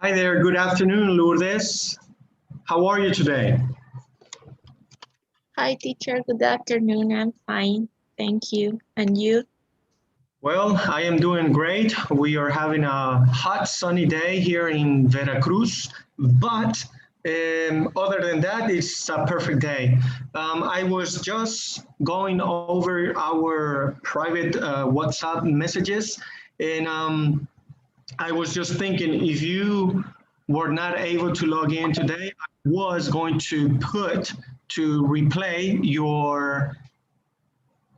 Hi there, good afternoon, Lourdes. How are you today? Hi, teacher. Good afternoon. I'm fine. Thank you. And you? Well, I am doing great. We are having a hot, sunny day here in Veracruz, but other than that, it's a perfect day. I was just going over our private WhatsApp messages, and I was just thinking if you were not able to log in today, I was going to put to replay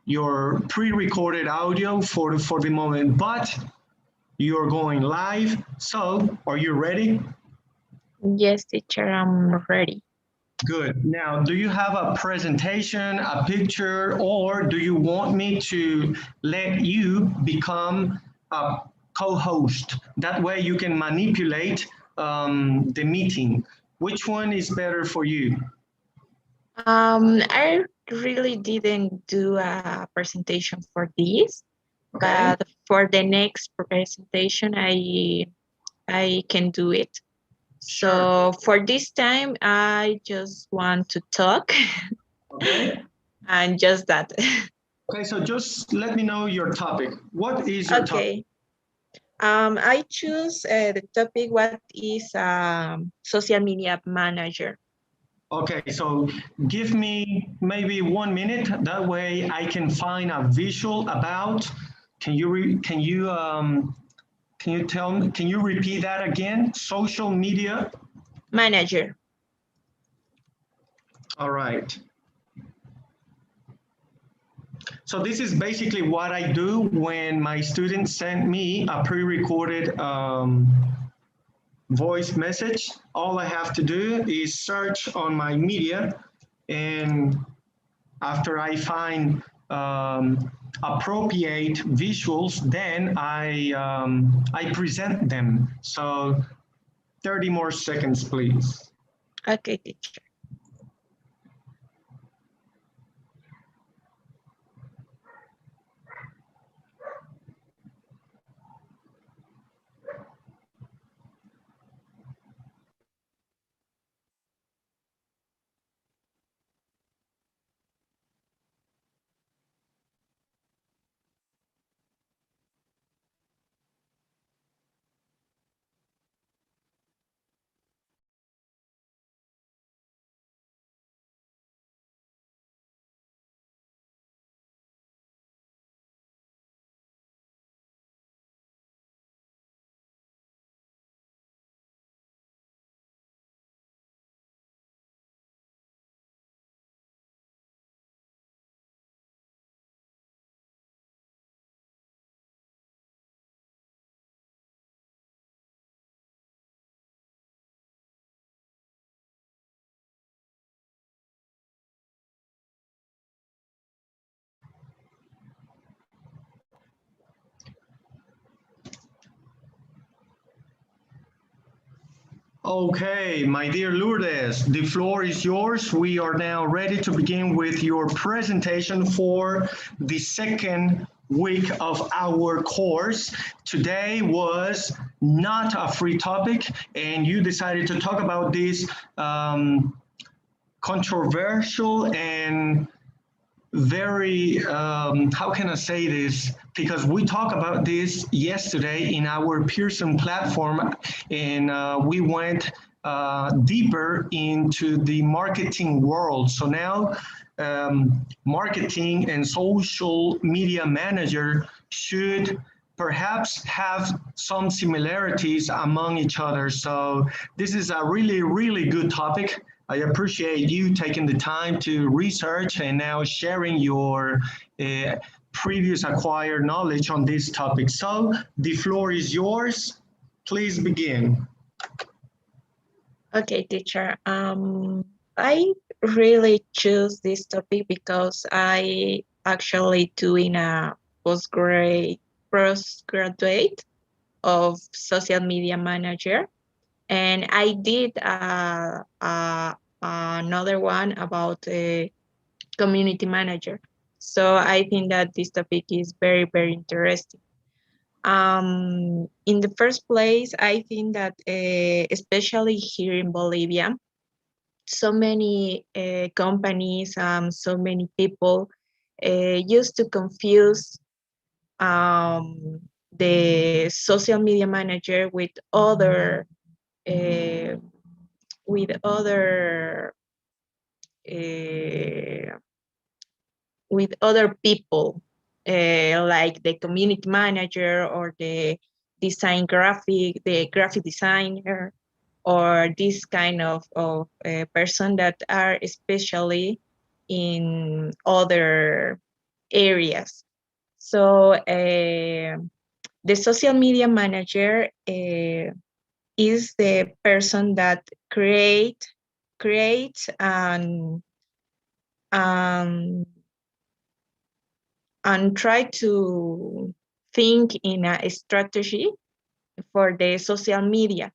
your pre-recorded audio for the moment, but you're going live. So are you ready? Yes, teacher. I'm ready. Good. Now, do you have a presentation, a picture, or do you want me to let you become a co-host? That way you can manipulate the meeting. Which one is better for you? I really didn't do a presentation for this, Okay. but for the next presentation, I can do it. Sure. So for this time, I just want to talk Okay. and just that. Okay, so just let me know your topic. What is your topic? Okay. I choose the topic. What is social media manager? Okay, so give me maybe 1 minute. That way I can find a visual about. Can you tell me? Can you repeat that again? Social media. Manager. All right. So this is basically what I do when my students send me a pre-recorded voice message. All I have to do is search on my media, and after I find appropriate visuals, then I present them. So 30 more seconds, please. Okay, teacher. Okay, my dear Lourdes, the floor is yours. We are now ready to begin with your presentation for the second week of our course. Today was not a free topic, and you decided to talk about this controversial and very, how can I say this? Because we talked about this yesterday in our Pearson platform, and we went deeper into the marketing world. So now, marketing and social media manager should perhaps have some similarities among each other. So this is a really, really good topic. I appreciate you taking the time to research and now sharing your previous acquired knowledge on this topic. So the floor is yours. Please begin. Okay, teacher. I really choose this topic because I actually doing a postgraduate of social media manager, and I did another one about a community manager. So I think that this topic is very, very interesting. In the first place, I think that especially here in Bolivia, so many companies, so many people used to confuse the social media manager uh, with uh, other people, like the community manager or the graphic designer, or this kind of person that are especially in other areas. So the social media manager is the person that creates um, and try to think in a strategy for the social media.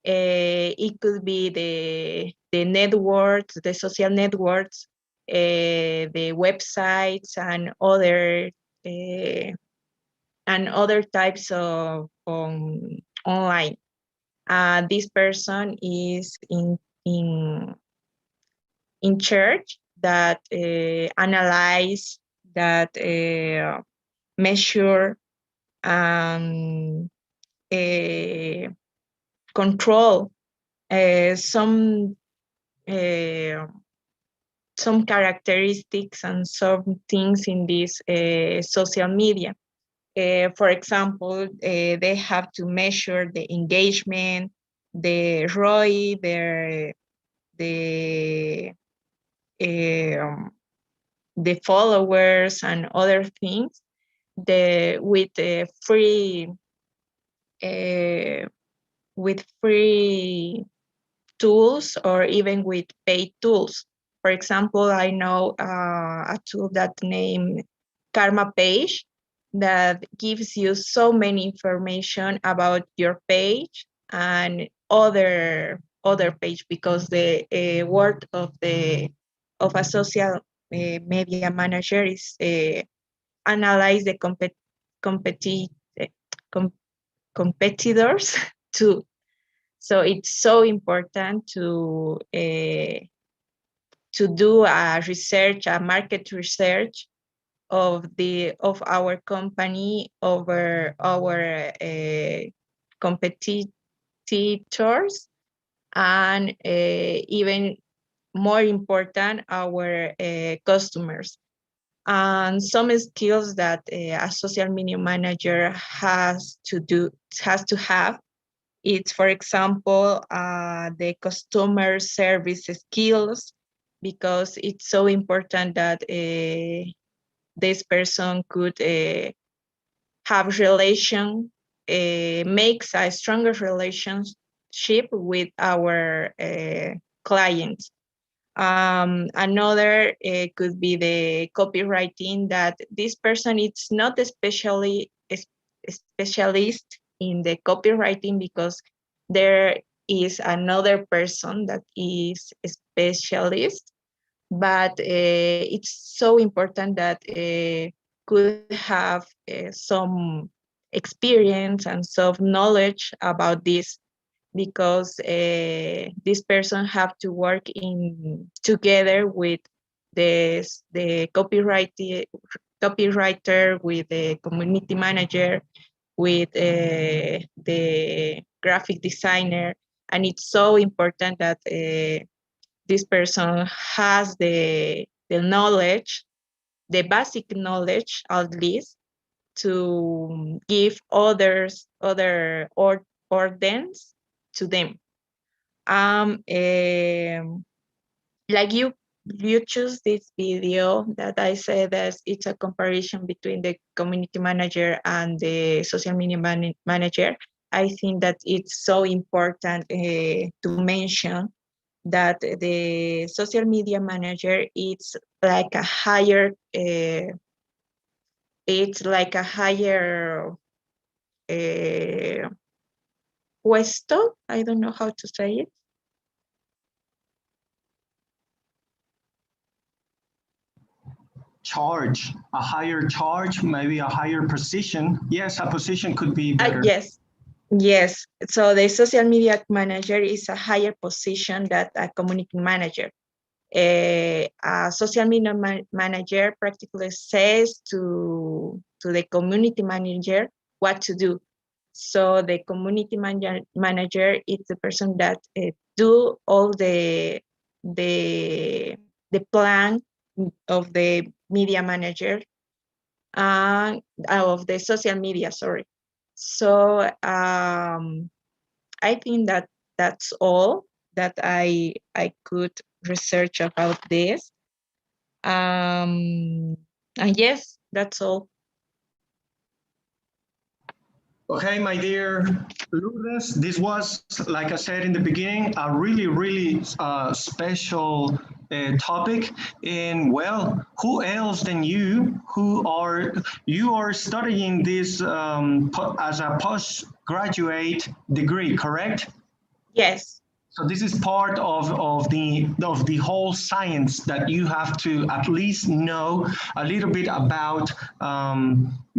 It could be the networks, the social networks, the websites, and other types of online. This person is in charge that analyze, that measure, and uh, control uh, some uh, some characteristics and some things in this social media. For example, they have to measure the engagement, the ROI, the um, the followers and other things. With uh, free tools, or even with paid tools. For example, I know a tool that named Karma Page that gives you so many information about your page and other page, because the word of a social media manager is analyze the competi- com- competitors too. So it's so important to do a research, a market research of our company over our competitors, and even more important, our customers. And some skills that a social media manager has to have, it's, for example, the customer service skills, because it's so important that this person could have makes a stronger relationship with our clients. Another could be the copywriting, that this person is not especially a specialist in the copywriting, because there is another person that is a specialist, but it's so important that could have some experience and some knowledge about this, because this person have to work in together with the copywriter, with the community manager, with the graphic designer, and it's so important that this person has the knowledge, the basic knowledge at least, to give other orders to them. Um, um, like you choose this video that I said that it's a comparison between the community manager and the social media manager. I think that it's so important to mention that the social media manager is like a higher it's like a higher uh, puesto. I don't know how to say it. charge, a higher charge, maybe a higher position. Yes, a position could be better. Yes, yes. So the social media manager is a higher position than a community manager. A social media manager practically says to the community manager what to do. So the community manager is the person that do all the plan of the media manager, of the social media, sorry. So I think that that's all that I could research about this. And yes, that's all. Okay, my dear Lourdes, this was, like I said in the beginning, a really, really special topic. And well, who else than you you are studying this as a postgraduate degree, correct? Yes. So this is part of the whole science that you have to at least know a little bit about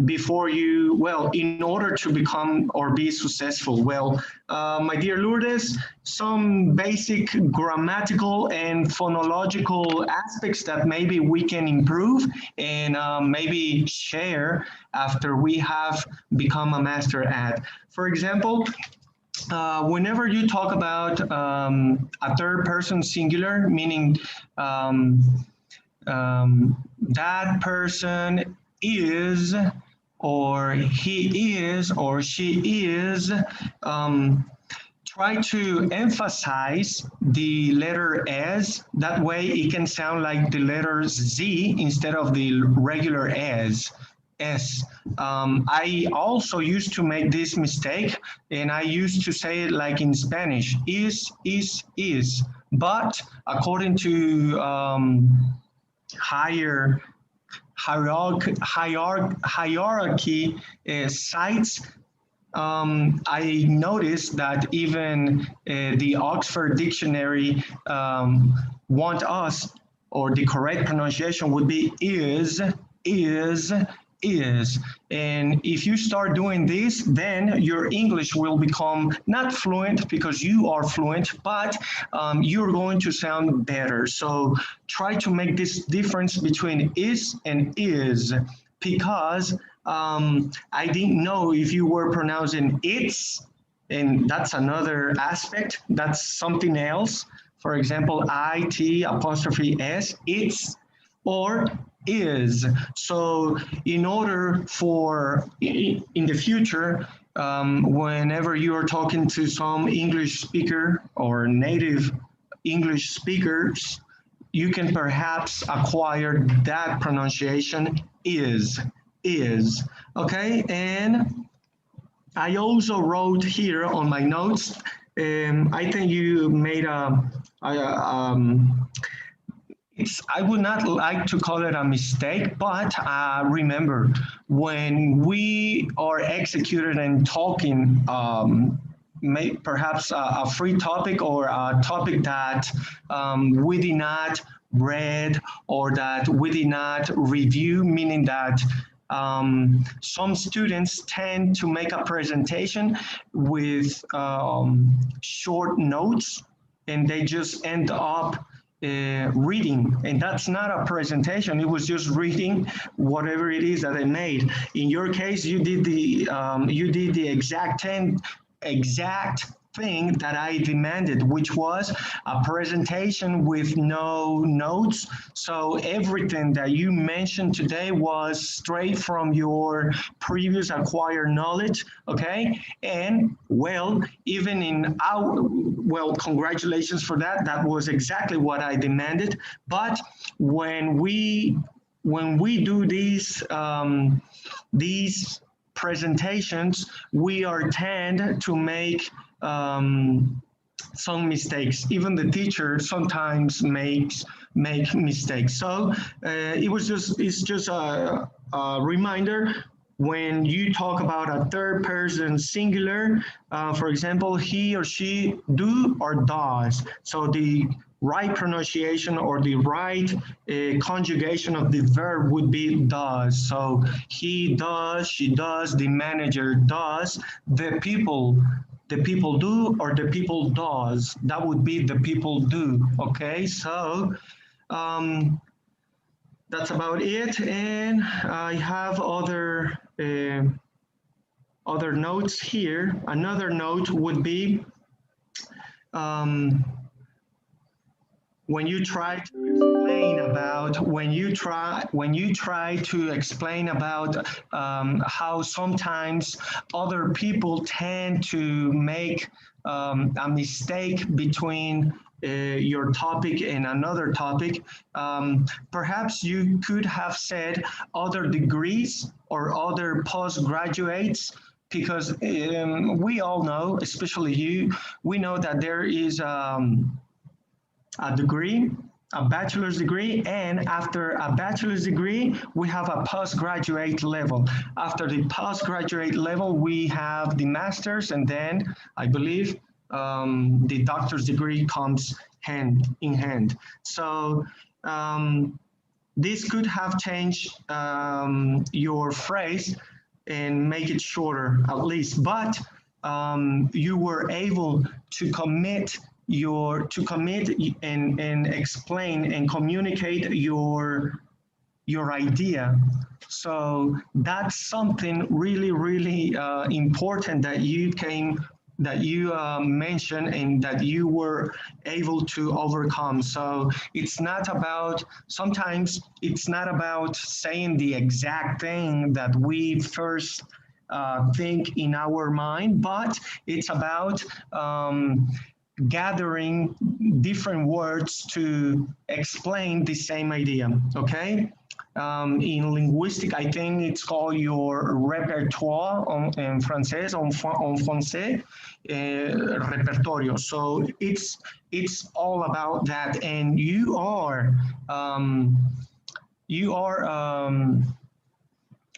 before you, well, in order to become or be successful. Well, my dear Lourdes, some basic grammatical and phonological aspects that maybe we can improve and maybe share after we have become a master at. For example, whenever you talk about a third person singular, meaning that person is, or he is, or she is, try to emphasize the letter S. That way it can sound like the letter Z instead of the regular S. I also used to make this mistake, and I used to say it like in Spanish, is. But according to higher hierarchy sites, I noticed that even the Oxford Dictionary want us, or the correct pronunciation would be is. And if you start doing this, then your English will become not fluent because you are fluent, but you're going to sound better. So try to make this difference between is and is, because I didn't know if you were pronouncing it's, and that's another aspect, that's something else. For example, IT apostrophe S, it's, or is. So in order for, in the future, whenever you are talking to some English speaker or native English speakers, you can perhaps acquire that pronunciation is. Okay, and I also wrote here on my notes, I think you made I would not like to call it a mistake, but remember, when we are executed and talking, perhaps a free topic or a topic that we did not read or that we did not review, meaning that some students tend to make a presentation with short notes, and they just end up reading, and that's not a presentation. It was just reading whatever it is that they made. In your case, you did the exact thing that I demanded, which was a presentation with no notes. So everything that you mentioned today was straight from your previous acquired knowledge, okay? And well, even in our, well, congratulations for that. That was exactly what I demanded. But when we do these presentations, we are tend to make some mistakes. Even the teacher sometimes make mistakes. So it's just a reminder. When you talk about a third person singular, for example, he or she do or does. So the right pronunciation or the right conjugation of the verb would be does. So he does, she does, the manager does, the people do, or the people does. That would be the people do. Okay, so um, that's about it. And I have other notes here. Another note would be um, when you try to explain about when you try to explain about how sometimes other people tend to make a mistake between your topic and another topic. Perhaps you could have said other degrees or other postgraduates, because we all know, especially you, we know that there is a degree, a bachelor's degree, and after a bachelor's degree, we have a postgraduate level. After the postgraduate level, we have the master's, and then I believe the doctor's degree comes hand in hand. So this could have changed your phrase and make it shorter at least, but you were able to commit and explain and communicate your idea. So that's something really, really important that you mentioned and that you were able to overcome. So sometimes it's not about saying the exact thing that we first think in our mind, but it's about gathering different words to explain the same idea, okay? In linguistic, I think it's called your repertoire in français, en français, repertorio. So it's all about that, and you are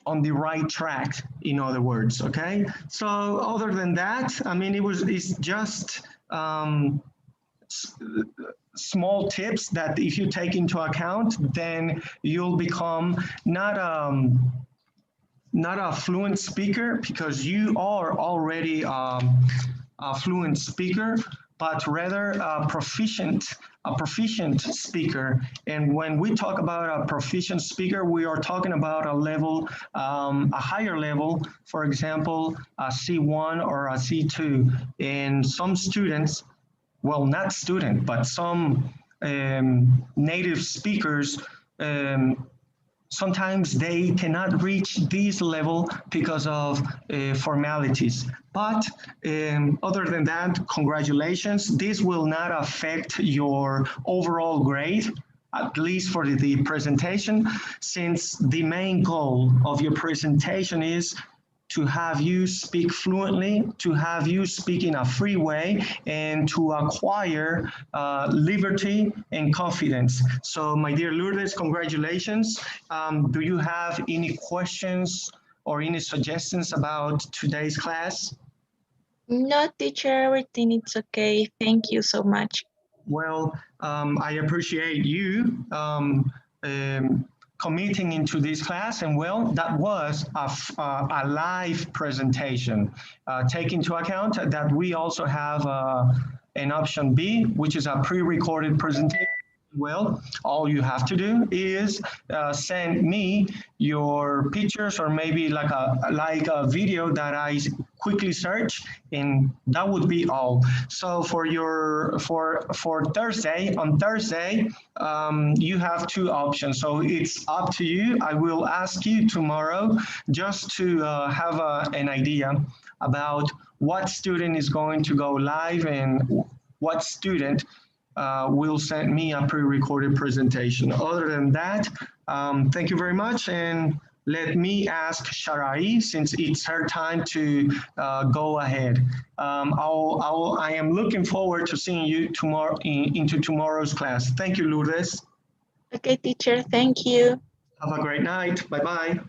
on the right track, in other words, okay? So other than that, I mean, it's just small tips that if you take into account, then you'll become not a fluent speaker, because you are already a fluent speaker, but rather a proficient speaker. And when we talk about a proficient speaker, we are talking about a level, a higher level, for example, a C1 or a C2. And some students, well, not student, but some native speakers, sometimes they cannot reach this level because of formalities. But other than that, congratulations. This will not affect your overall grade, at least for the presentation, since the main goal of your presentation is to have you speak fluently, to have you speak in a free way, and to acquire liberty and confidence. So, my dear Lourdes, congratulations. Do you have any questions or any suggestions about today's class? No, teacher, everything is okay. Thank you so much. Well, I appreciate you committing into this class, and well, that was a live presentation. Take into account that we also have an option B, which is a pre-recorded presentation. Well, all you have to do is send me your pictures, or maybe like a video that I quickly search, and that would be all. So for Thursday, on Thursday, you have two options. So it's up to you. I will ask you tomorrow just to have an idea about what student is going to go live and what student will send me a pre-recorded presentation. Other than that, thank you very much. And let me ask Sharai, since it's her time to go ahead. I am looking forward to seeing you tomorrow into tomorrow's class. Thank you, Lourdes. Okay, teacher, thank you. Have a great night. Bye-bye.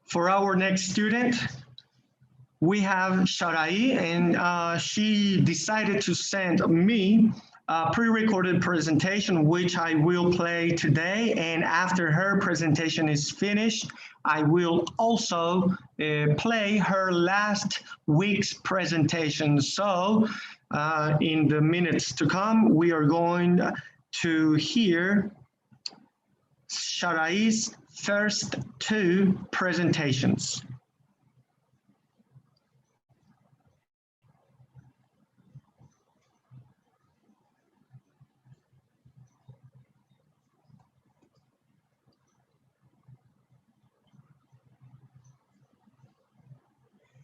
For our next student, we have Sharai, and she decided to send me a pre-recorded presentation, which I will play today. And after her presentation is finished, I will also play her last week's presentation. So in the minutes to come, we are going to hear Sharai's first two presentations.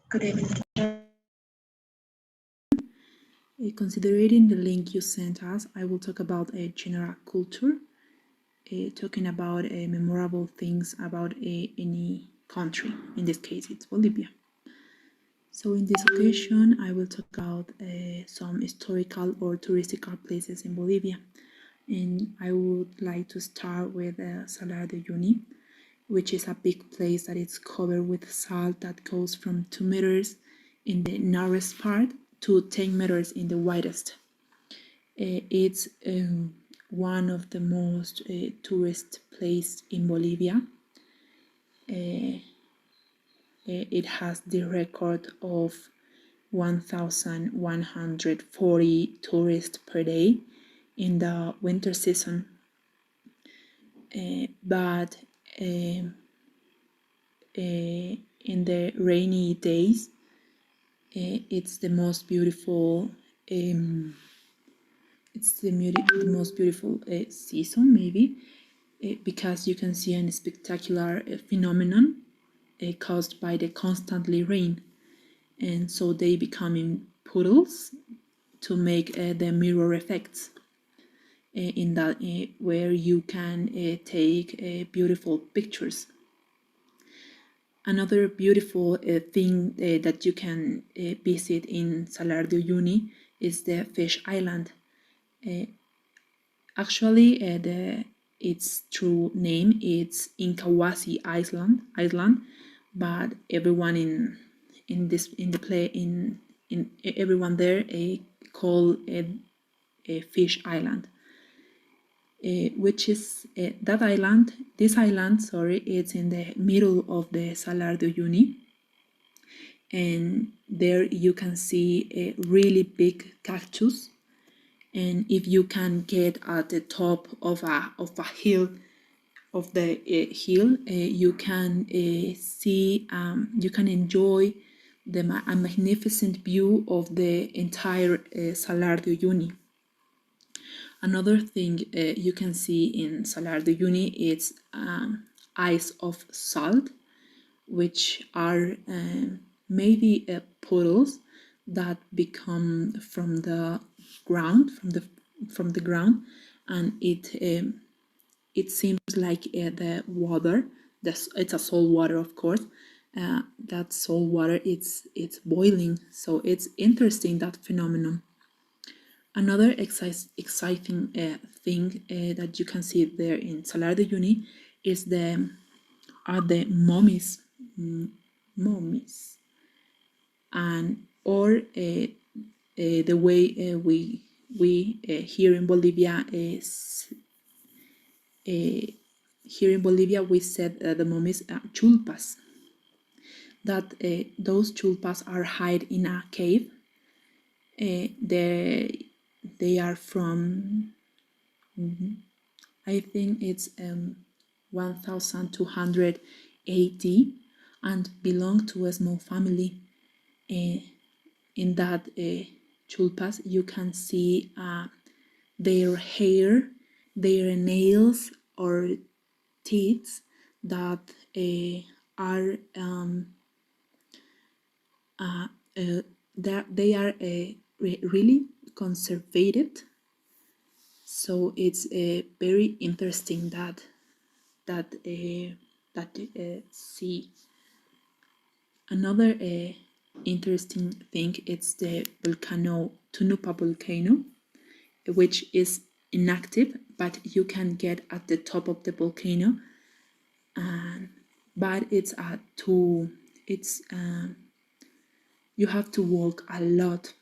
Good evening. Considering the link you sent us, I will talk about a general culture, talking about memorable things about any country. In this case, it's Bolivia. So in this occasion, I will talk about some historical or touristical places in Bolivia. And I would like to start with Salar de Uyuni, which is a big place that is covered with salt that goes from 2 meters in the narrowest part to 10 meters in the widest. It's one of the most tourist places in Bolivia. It has the record of 1,140 tourists per day in the winter season. But in the rainy days, it's the most beautiful. It's the most beautiful season, maybe, because you can see a spectacular phenomenon caused by the constantly rain, and so they become in puddles to make the mirror effects. In that where you can take beautiful pictures. Another beautiful thing that you can visit in Salar de Uyuni is the Fish Island. Actually, its true name is Inkawasi Island, but everyone everyone there call it a Fish Island. Which is this island, it's in the middle of the Salar de Uyuni, and there you can see a really big cactus, and if you can get at the top of a hill, you can see, you can enjoy a magnificent view of the entire Salar de Uyuni. Another thing you can see in Salar de Uyuni is ice of salt, which are maybe puddles that become from the ground, and it seems like the water. It's a salt water, of course. That salt water, it's boiling, so it's interesting, that phenomenon. Another exciting thing that you can see there in Salar de Uyuni is the mummies, and or the way we here in Bolivia we said the mummies chulpas. That those chulpas are hide in a cave. They are from, I think it's 1280, and belong to a small family. In that chulpas, you can see their hair, their nails or teeth that are they are really conservated. So it's very interesting that see. Another interesting thing is the Tunupa volcano, which is inactive, but you can get at the top of the volcano, and but it's you have to walk a lot.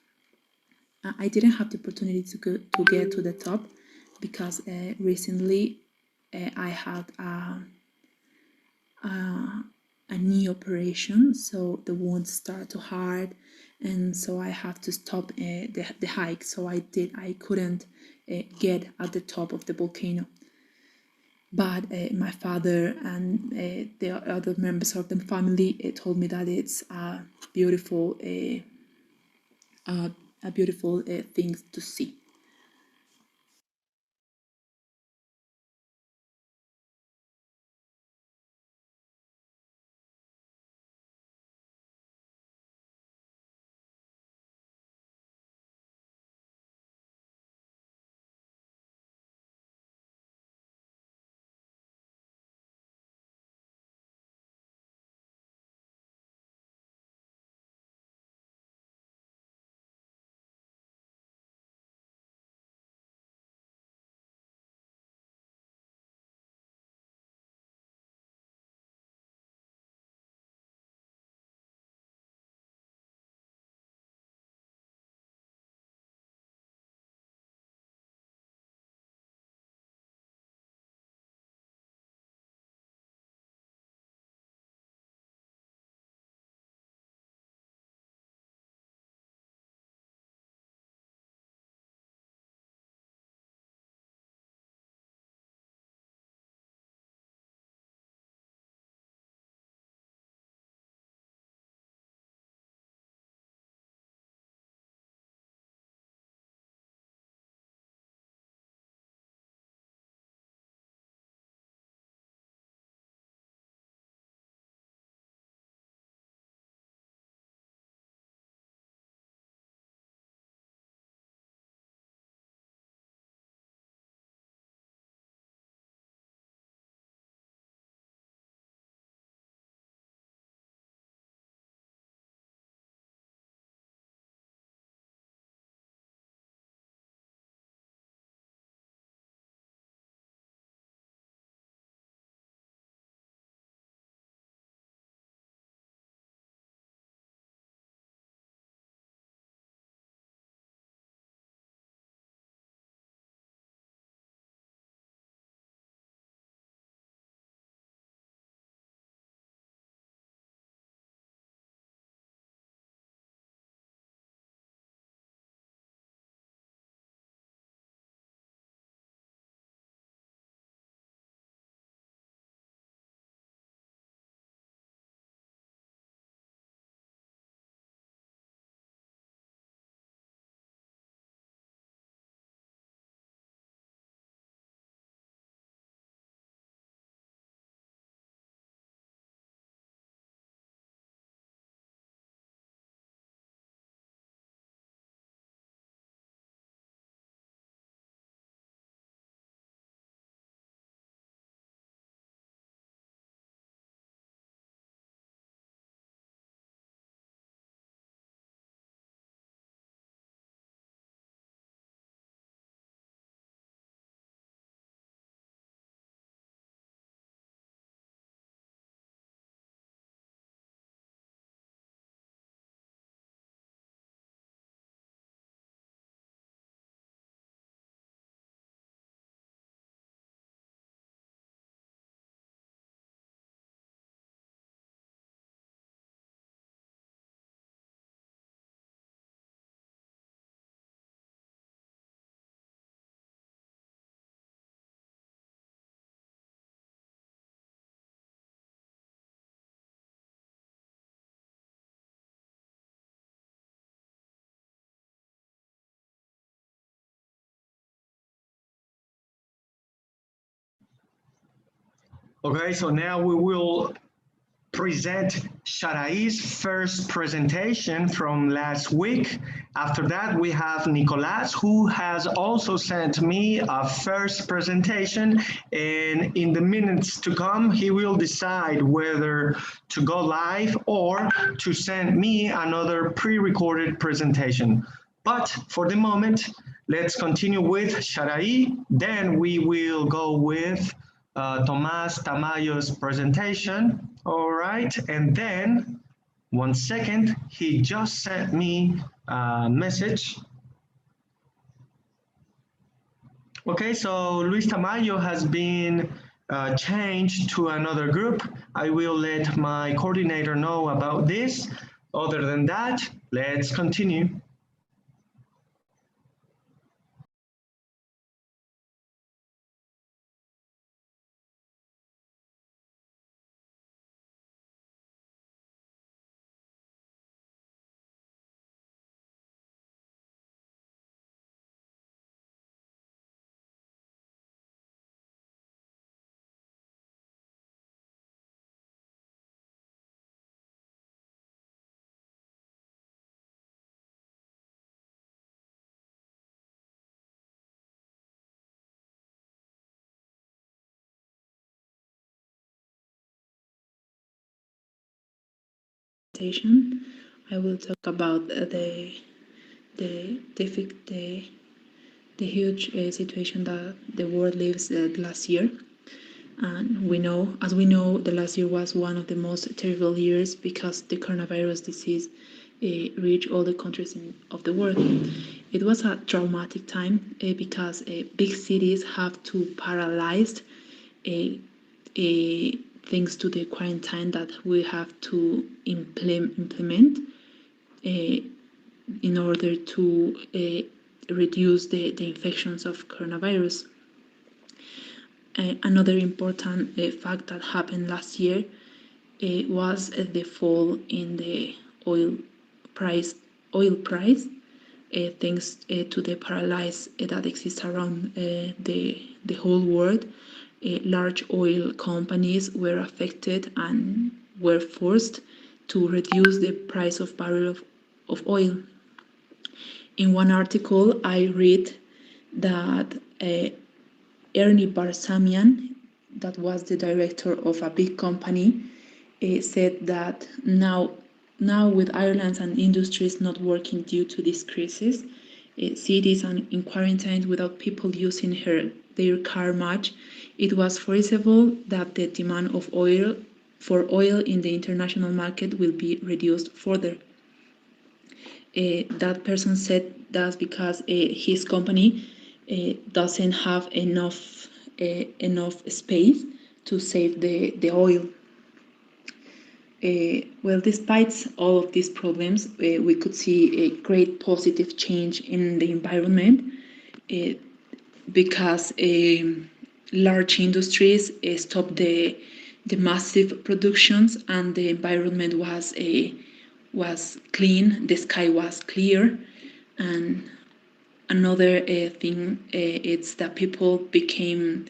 I didn't have the opportunity to get to the top because recently I had a knee operation, so the wounds start to hurt, and so I have to stop the hike. So I couldn't get at the top of the volcano. But my father and the other members of the family told me that it's a beautiful thing to see. Okay, so now we will present Sharai's first presentation from last week. After that, we have Nicolas, who has also sent me a first presentation, and in the minutes to come, he will decide whether to go live or to send me another pre-recorded presentation. But for the moment, let's continue with Sharai, then we will go with Tomás Tamayo's presentation, All right, and then 1 second, he just sent me a message. Okay, so Luis Tamayo has been changed to another group. I will let my coordinator know about this. Other than that, let's continue. I will talk about the huge situation that the world lives last year. And as we know, the last year was one of the most terrible years because the coronavirus disease reached all the countries of the world. It was a traumatic time because big cities have to paralyze thanks to the quarantine that we have to implement in order to reduce the infections of coronavirus. Another important fact that happened last year was the fall in the oil price, thanks to the paralysis that exists around the whole world. Large oil companies were affected and were forced to reduce the price of barrel of oil. In one article, I read that Ernie Barsamian, that was the director of a big company, said that now with airlines and industries not working due to this crisis, cities in quarantine without people using their car much, it was foreseeable that the demand for oil in the international market will be reduced further. That person said that's because his company doesn't have enough space to save the oil. Well, despite all of these problems, we could see a great positive change in the environment because large industries stopped the massive productions and the environment was clean, the sky was clear, and another thing it's that people became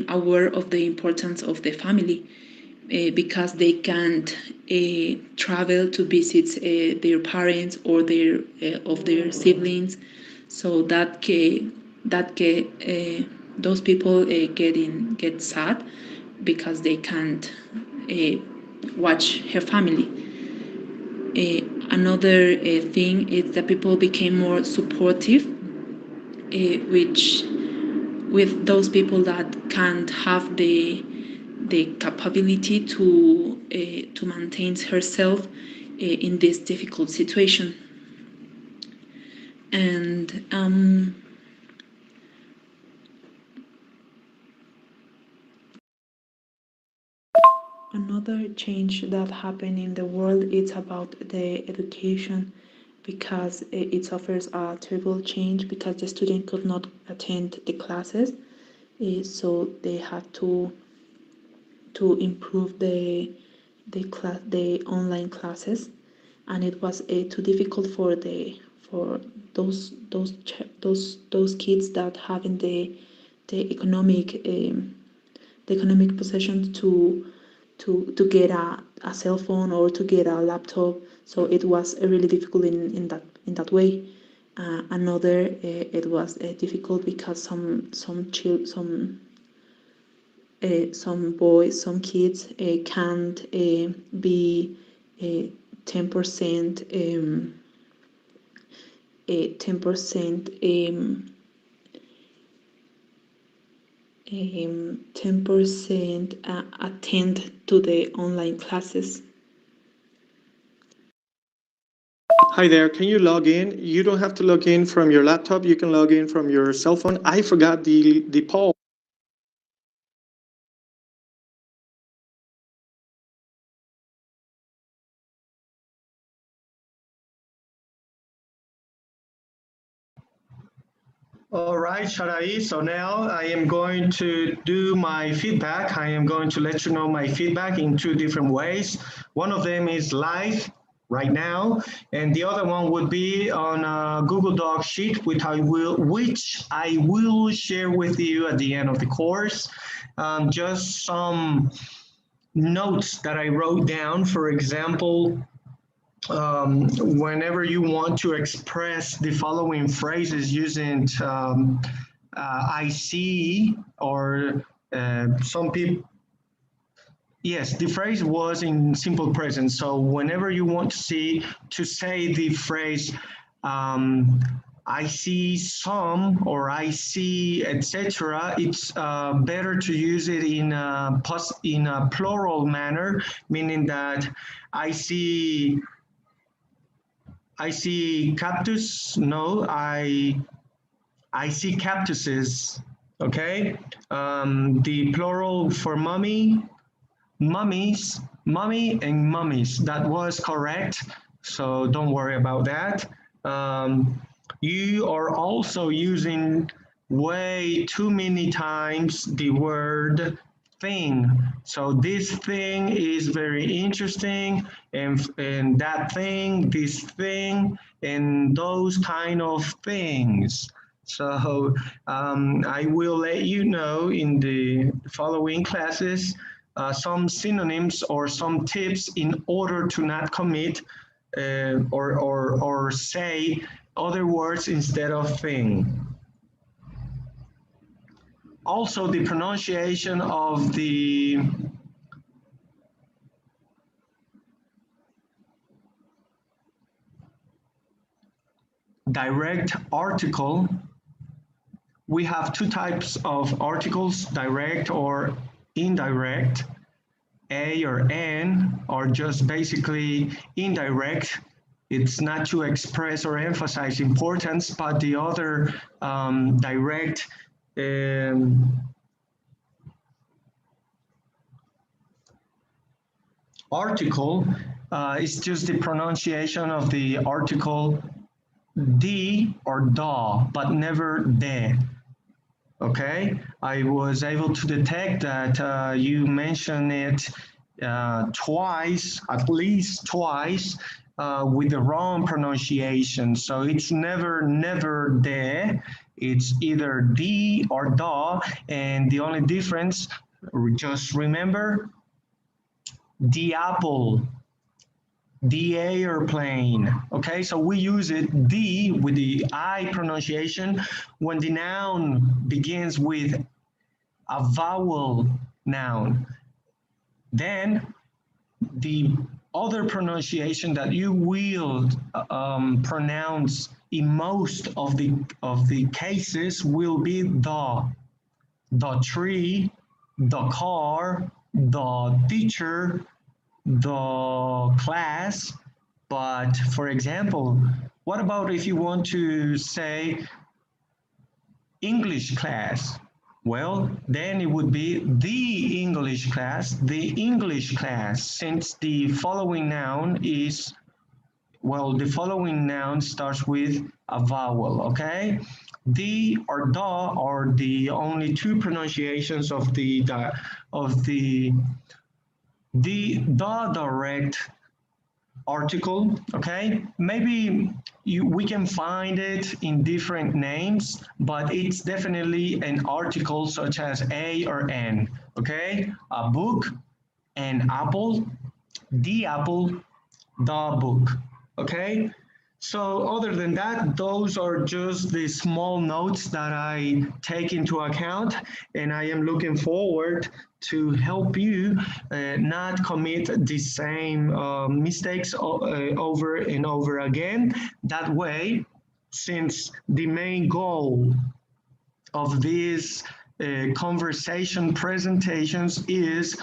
aware of the importance of the family because they can't travel to visit their parents or their siblings, so those people get sad because they can't watch her family. Another thing is that people became more supportive, which with those people that can't have the capability to maintain herself in this difficult situation. And another change that happened in the world is about the education, because it suffers a terrible change because the student could not attend the classes, so they had to improve the online classes, and it was too difficult for those kids that having the economic possession to get a cell phone or to get a laptop. So it was really difficult in that way. Another it was difficult because some boys, some kids can't be 10% 10% 10% attend to the online classes. Hi there, can you log in? You don't have to log in from your laptop, you can log in from your cell phone. I forgot the poll. All right, Sharai, so now I am going to do my feedback. I am going to let you know my feedback in two different ways. One of them is live right now, and the other one would be on a Google Doc sheet, which I will share with you at the end of the course. Just some notes that I wrote down. For example, whenever you want to express the following phrases using I see, or some people, yes, the phrase was in simple present. So whenever you want to say the phrase, I see some, or I see, etc., it's better to use it in a plural manner, meaning that I see cactus. No, I see cactuses. Okay. The plural for mummies, mummy and mummies. That was correct. So don't worry about that. You are also using way too many times the word thing. So this thing is very interesting, and that thing, this thing, and those kind of things. So I will let you know in the following classes some synonyms or some tips in order to not commit or say other words instead of thing. Also, the pronunciation of the direct article. We have two types of articles, direct or indirect. A or N are just basically indirect. It's not to express or emphasize importance, but the other direct article is just the pronunciation of the article the or da, but never de. Okay, I was able to detect that you mentioned it twice, at least twice, with the wrong pronunciation. So it's never de. It's either the or da, and the only difference, just remember, the apple, the airplane. Okay, so we use it the with the I pronunciation when the noun begins with a vowel noun. Then the other pronunciation that you will pronounce in most of the cases will be the tree, the car, the teacher, the class. But for example, what about if you want to say English class? Well, then it would be the English class, since the following noun is, well, the following noun starts with a vowel, okay? The or the are the only two pronunciations of the direct article, okay? Maybe we can find it in different names, but it's definitely an article such as A or N, okay? A book, an apple, the apple, the book, okay? So other than that, those are just the small notes that I take into account, and I am looking forward to help you not commit the same mistakes over and over again. That way, since the main goal of this conversation presentations is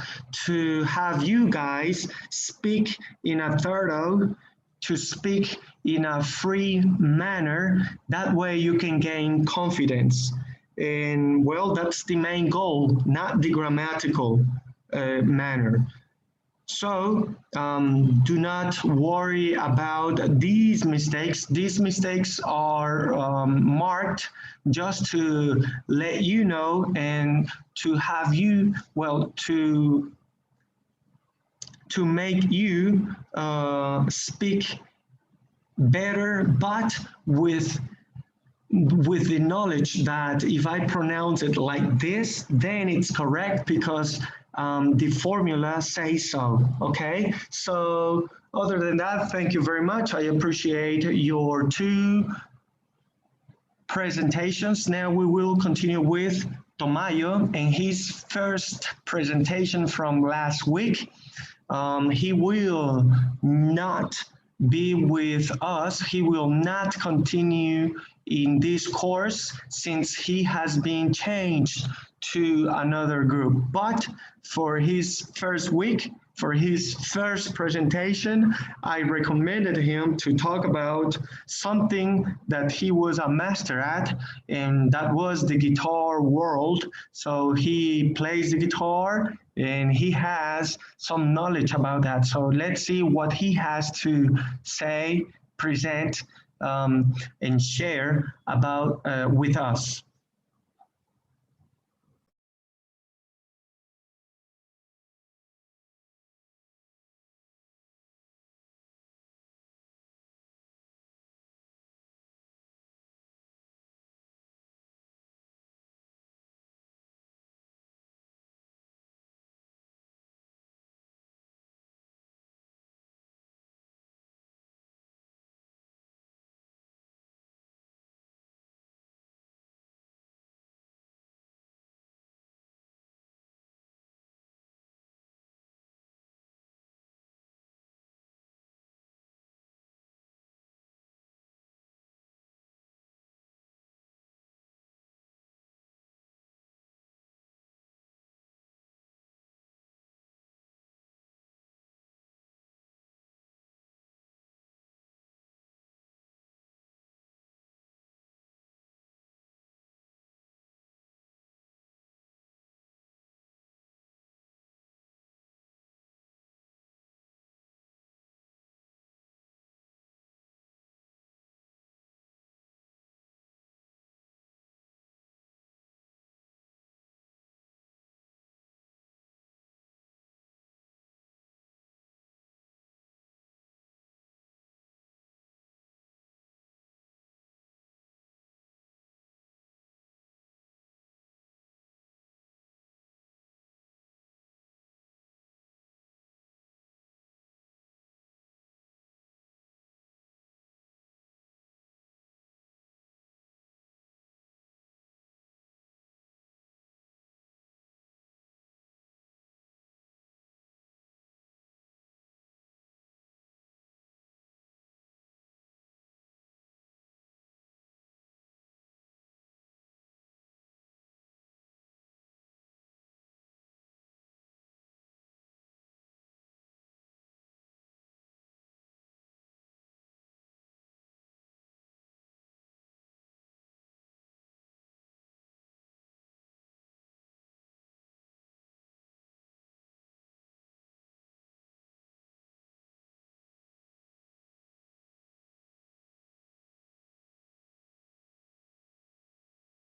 to have you guys speak in a thorough, to speak in a free manner. That way you can gain confidence. And well, that's the main goal, not the grammatical manner. So do not worry about these mistakes. These mistakes are marked just to let you know and to have you, well, to make you speak better, but with the knowledge that if I pronounce it like this, then it's correct because the formula says so, okay? So other than that, thank you very much. I appreciate your two presentations. Now we will continue with Tomayo and his first presentation from last week. He will not be with us. He will not continue in this course since he has been changed to another group. But for his first week, for his first presentation, I recommended him to talk about something that he was a master at, and that was the guitar world. So he plays the guitar and he has some knowledge about that. So let's see what he has to say, present, and share about with us.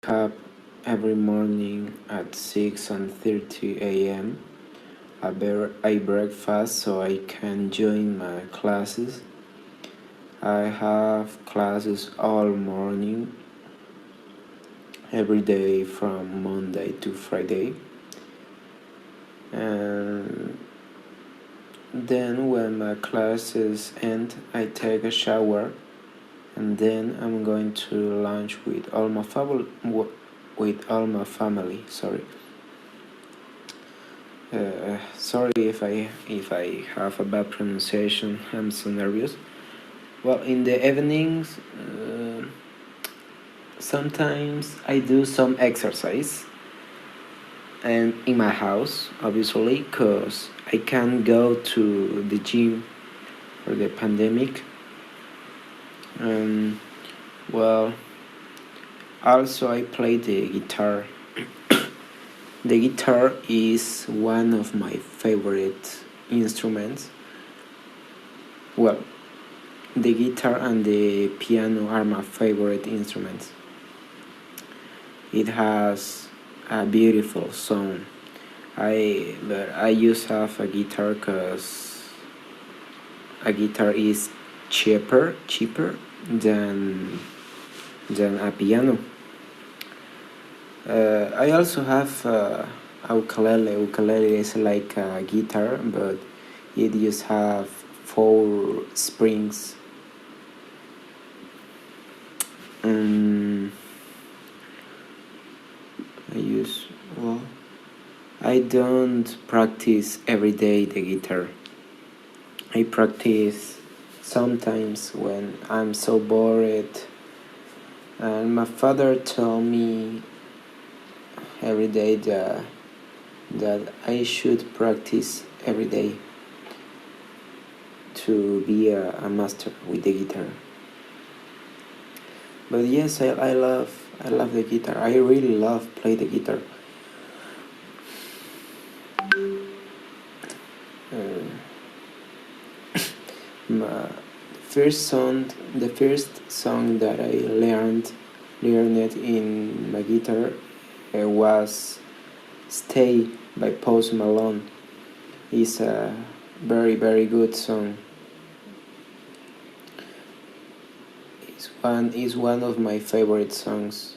Up every morning at 6:30 a.m. I breakfast so I can join my classes. I have classes all morning, every day from Monday to Friday. And then when my classes end, I take a shower, and then I'm going to lunch with all my family. Sorry if I have a bad pronunciation. I'm so nervous. Well, in the evenings, sometimes I do some exercise. and in my house, obviously, because I can't go to the gym for the pandemic. Um, well, also I play the guitar. The guitar is one of my favorite instruments. Well, the guitar and the piano are my favorite instruments. It has a beautiful sound. I used to have a guitar because a guitar is cheaper than a piano. I also have a ukulele. Ukulele is like a guitar, but it just have 4 strings. Um, I use well. I don't practice every day the guitar. I practice sometimes when I'm so bored. And my father told me every day that I should practice every day to be a master with the guitar. But yes, I love the guitar. I really love play the guitar. Uh, my the first song that I learned in my guitar was "Stay" by Post Malone. It's a very good song. It's one of my favorite songs.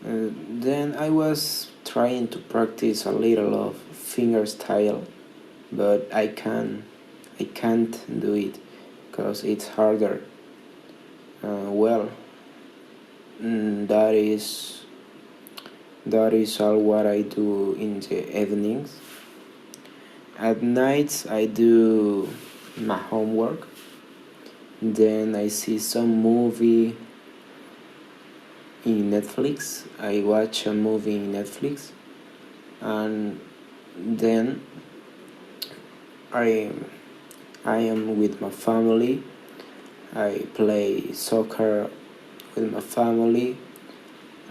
Then I was trying to practice a little of fingerstyle, but I can't do it because it's harder. Well, that is all what I do in the evenings. At nights I do my homework. Then I see some movie in Netflix. I watch a movie in Netflix, and then I I am with my family. I play soccer with my family,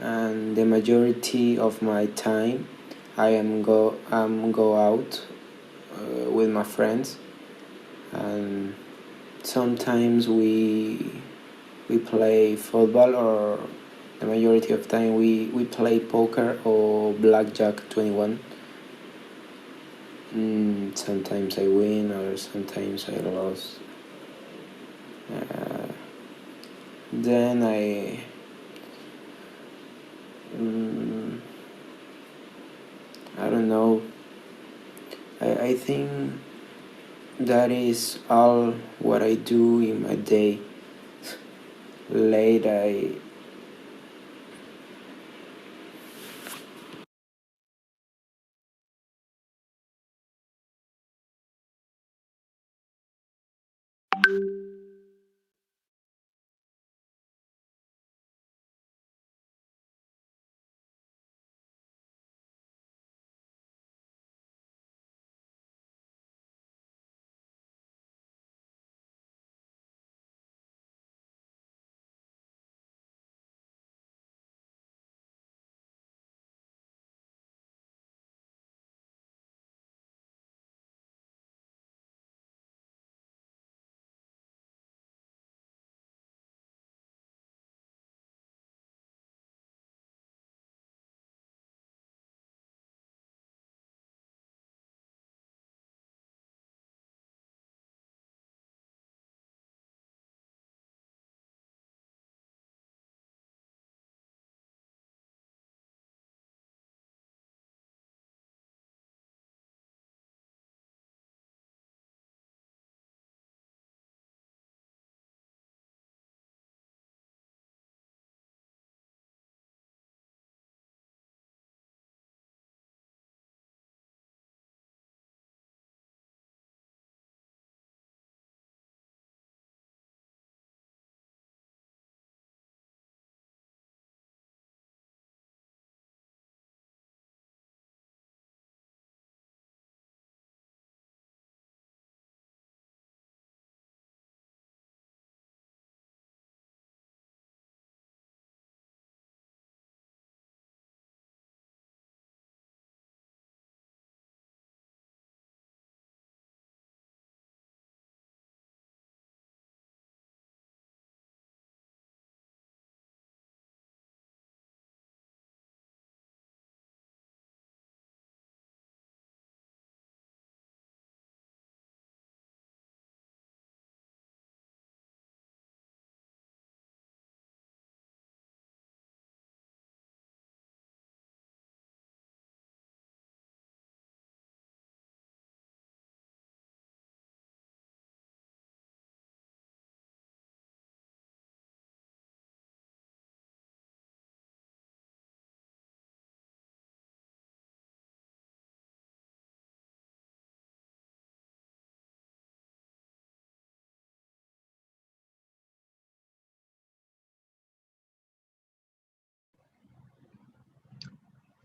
and the majority of my time I'm go out with my friends, and sometimes we play football, or the majority of time we play poker or blackjack 21. Sometimes I win or sometimes I lose. Uh, then I don't know. I think that is all what I do in my day. Late I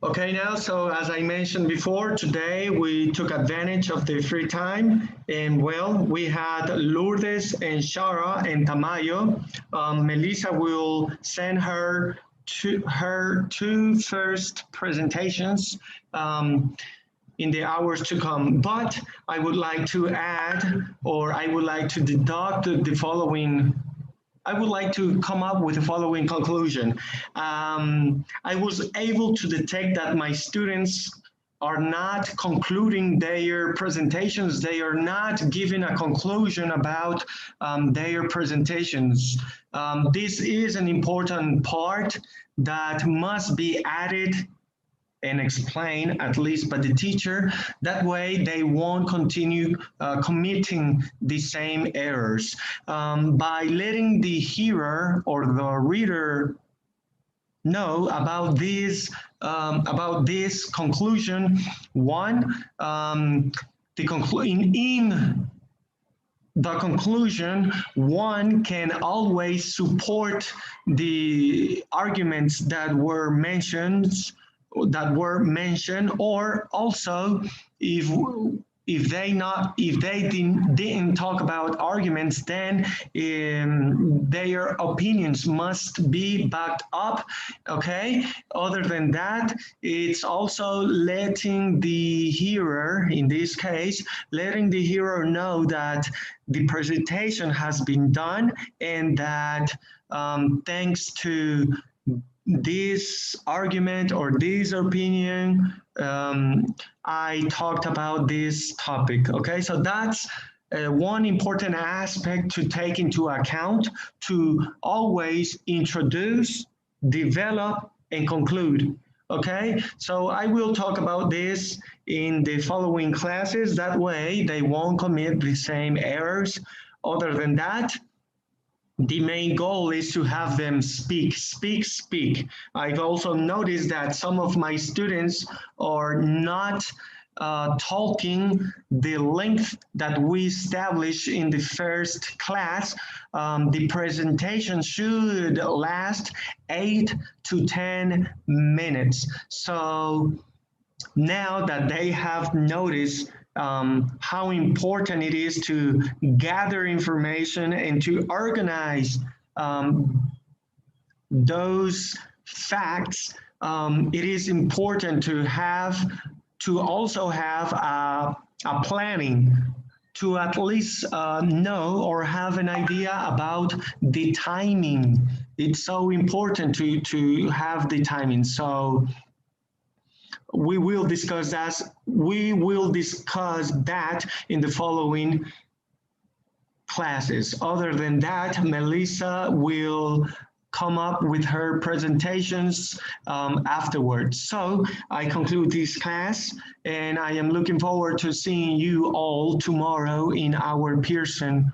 Okay, now, so as I mentioned before, today we took advantage of the free time, and well, we had Lourdes and Shara and Tamayo. Melissa will send her two first presentations in the hours to come. But I would like to add, or I would like to deduct the following. I would like to come up with the following conclusion. I was able to detect that my students are not concluding their presentations. They are not giving a conclusion about their presentations. This is an important part that must be added and explain at least by the teacher. That way they won't continue committing the same errors. By letting the hearer or the reader know about this conclusion, one, in the conclusion, one can always support the arguments that were mentioned, or also if if they didn't talk about arguments, then their opinions must be backed up. Okay. Other than that, it's also letting the hearer, in this case, letting the hearer know that the presentation has been done, and that thanks to this argument or this opinion, I talked about this topic. Okay, so that's one important aspect to take into account, to always introduce, develop, and conclude. Okay, so I will talk about this in the following classes. That way they won't commit the same errors. Other than that, the main goal is to have them speak, speak, speak. I've also noticed that some of my students are not talking the length that we established in the first class. The presentation should last 8 to 10 minutes. So now that they have noticed how important it is to gather information and to organize those facts, it is important to also have a planning, to at least know or have an idea about the timing. It's so important to have the timing. So we will discuss that. We will discuss that in the following classes. Other than that, Melissa will come up with her presentations afterwards. So I conclude this class, and I am looking forward to seeing you all tomorrow in our Pearson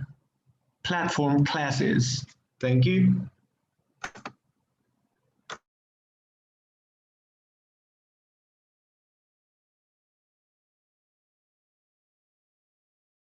platform classes. Thank you.